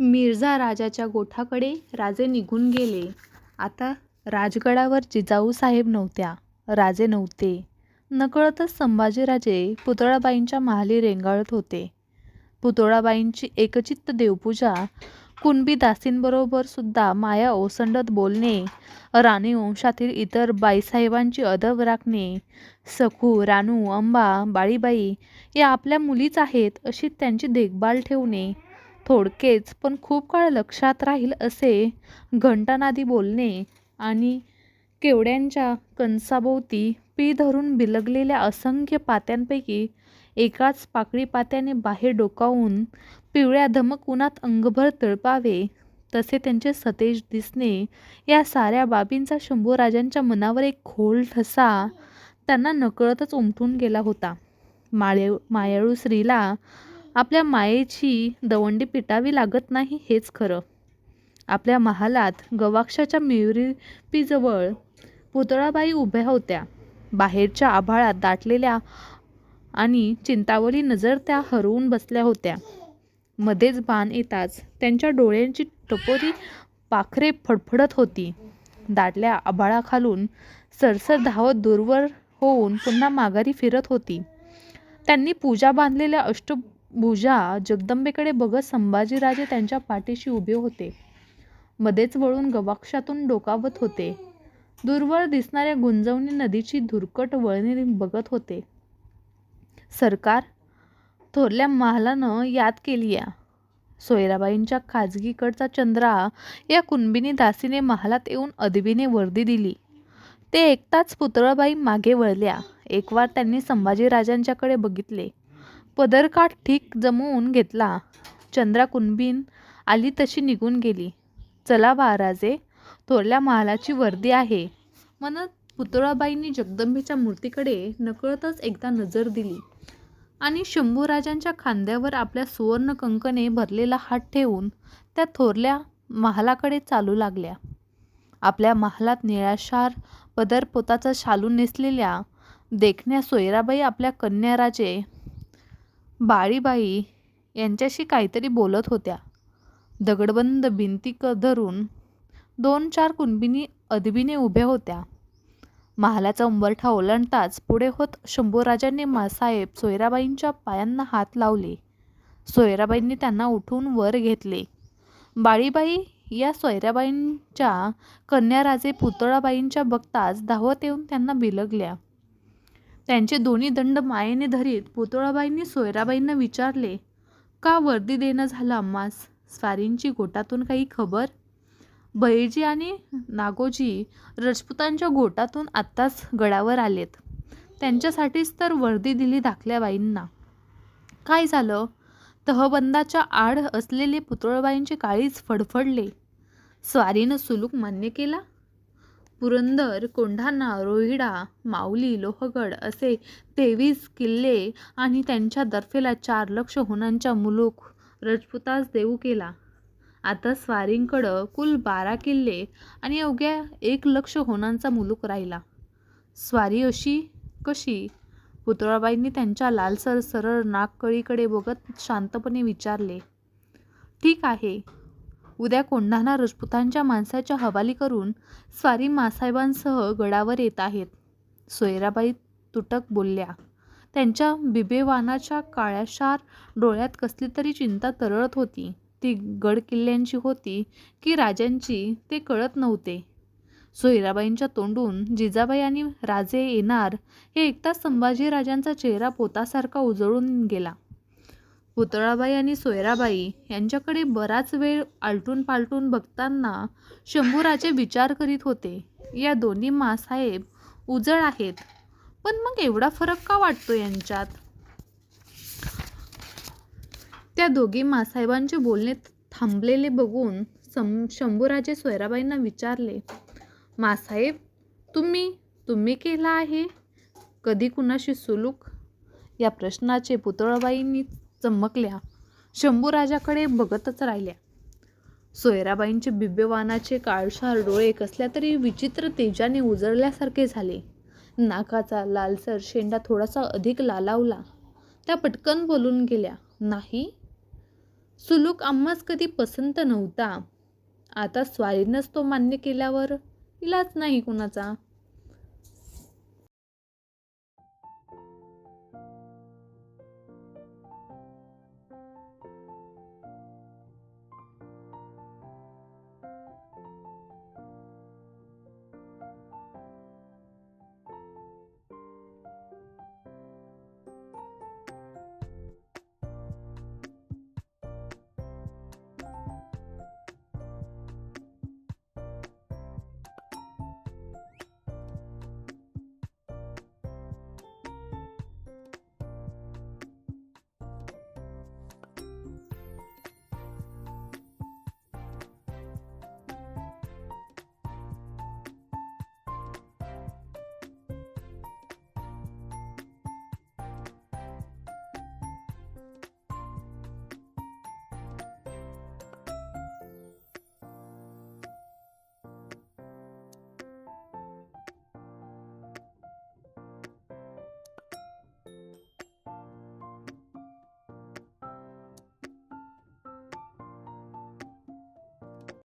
मिर्झा राजाच्या गोठाकडे राजे निघून गेले. आता राजगडावर जिजाऊ साहेब नव्हत्या, राजे नव्हते. नकळतच संभाजीराजे पुतळाबाईंच्या महाली रेंगाळत होते. पुतळाबाईंची एकचित्त देवपूजा, कुणबी दासींबरोबर सुद्धा माया ओसंडत बोलणे, राणी वंशातील इतर बाईसाहेबांची अदब राखणे, सखू, रानू, अंबा, बाळीबाई या आपल्या मुलीच आहेत अशी त्यांची देखभाल ठेवणे, थोडकेच पण खूप काळ लक्षात राहील असे घंटानादी बोलणे आणि केवड्यांच्या कणसाभोवती पी धरून बिलगलेल्या असंख्य पात्यांपैकी एकाच पाकळी पात्याने बाहेर डोकावून पिवळ्या धमक उन्हात अंगभर तळपावे तसे त्यांचे सतेज दिसणे, या साऱ्या बाबींचा शंभूराजांच्या मनावर एक खोल ठसा त्यांना नकळतच उमटून गेला होता. मायाळू स्त्रीला आपल्या मायेची दवंडी पिटावी लागत नाही हेच खरं. आपल्या महालात गवाक्षाच्या मिरपीजवळ पुतळाबाई उभ्या होत्या. बाहेरच्या आभाळात दाटलेल्या आणि चिंतावली नजर त्या हरवून बसल्या होत्या. मध्येच बाण येताच त्यांच्या डोळ्यांची टपोरी पाखरे फडफडत होती. दाटल्या आभाळाखालून सरसर धावत दूरवर होऊन पुन्हा माघारी फिरत होती. त्यांनी पूजा बांधलेल्या अष्टभुजा जगदंबेकडे बघत संभाजीराजे त्यांच्या पाठीशी उभे होते. मध्येच वळून गवाक्षातून डोकावत होते. दूरवर दिसणाऱ्या गुंजवणी नदीची धुरकट वळणे बघत होते. सरकार, थोरल्या महालानं याद केली या. सोयराबाईंच्या खाजगीकडचा चंद्रा या कुणबिनी दासीने महालात येऊन अदबीने वर्दी दिली. ते ऐकताच पुतळाबाई मागे वळल्या. एक वार त्यांनी संभाजीराजांच्याकडे बघितले. पदरकाठ ठीक जमवून घेतला. चंद्रा कुणबीन आली तशी निघून गेली. चला बा राजे, थोरल्या महालाची वर्दी आहे म्हणत पुतळाबाईंनी जगदंबेच्या मूर्तीकडे नकळतच एकदा नजर दिली आणि शंभूराजांच्या खांद्यावर आपल्या सुवर्ण कंकणे भरलेला हात ठेवून त्या थोरल्या महालाकडे चालू लागल्या. आपल्या महालात निळाशार पदर पोताचा शालू नेसलेल्या देखण्या सोयराबाई आपल्या कन्या राजे बाळीबाई यांच्याशी काहीतरी बोलत होत्या. दगडबंद भिंती धरून 2-4 कुणबिनी अदबीने उभ्या होत्या. महालाचा उंबरठा ओलांडताच पुढे होत शंभूराजांनी मासाहेब सोयराबाईंच्या पायांना हात लावले. सोयराबाईंनी त्यांना उठून वर घेतले. बाळीबाई या सोयराबाईंच्या कन्या राजे पुतळाबाईंच्या बघताच धावत येऊन त्यांना बिलगल्या. त्यांचे दोन्ही दंड मायेने धरीत पुतळाबाईंनी सोयराबाईंना विचारले, का वर्दी देणं झालं आम्हास? स्वारींची गोटातून काही खबर? बहिर्जी आणि नागोजी राजपुतांच्या गोटातून आत्ताच गडावर आलेत. त्यांच्यासाठीच तर वर्दी दिली धाकल्याबाईंना. काय झालं? तहबंदाच्या आड असलेले पुतळाबाईंचे काळीज फडफडले. स्वारीनं सुलूक मान्य केला? पुरंदर, कोंढाणा, रोहिडा, माऊली, लोहगड असे 23 किल्ले आणि त्यांच्या दर्फेला 4 लक्ष होणांचा मुलूक राजपुतास देऊ केला. आता स्वारींकडं कुल 12 किल्ले आणि अवघ्या 1 लक्ष होणांचा मुलूक राहिला. स्वारी अशी कशी? पुतळाबाईंनी त्यांच्या लालसर सरळ नाककळीकडे बघत शांतपणे विचारले. ठीक आहे. उद्या कोंढाणा राजपुतांच्या माणसाच्या हवाली करून स्वारी मासाहेबांसह गडावर येत आहेत. सोयराबाई तुटक बोलल्या. त्यांच्या बिबेवानाच्या काळ्याशार डोळ्यात कसली तरी चिंता तरळत होती. ती गड किल्ल्यांची होती की राजांची ते कळत नव्हते. सोयराबाईंच्या तोंडून जिजाबाई आणि राजे येणार हे ऐकताच संभाजीराजांचा चेहरा पोतासारखा उजळून गेला. पुतळाबाई आणि सोयराबाई यांच्याकडे बराच वेळ आलटून पालटून बघताना शंभूराजे विचार करीत होते. या दोन्ही मासाहेब उजळ आहेत, पण मग एवढा फरक का वाटतो यांच्यात? त्या दोघी मासाहेबांचे बोलणे थांबलेले बघून शंभूराजे सोयराबाईंना विचारले, मासाहेब, तुम्ही केला आहे कधी कुणाशी सुलूक? या प्रश्नाचे पुतळाबाईंनी चमकल्या शंभूराजाकडे बघतच राहिल्या. सोयराबाईंचे बिब्बेवानाचे काळशार डोळे कसल्या तरी विचित्र तेजाने उजळल्यासारखे झाले. नाकाचा लालसर शेंडा थोडासा अधिक लालावला. त्या पटकन बोलून गेल्या, नाही. सुलूक आम्हास कधी पसंत नव्हता. आता स्वारीनंच तो मान्य केल्यावर इलाज नाही कुणाचा.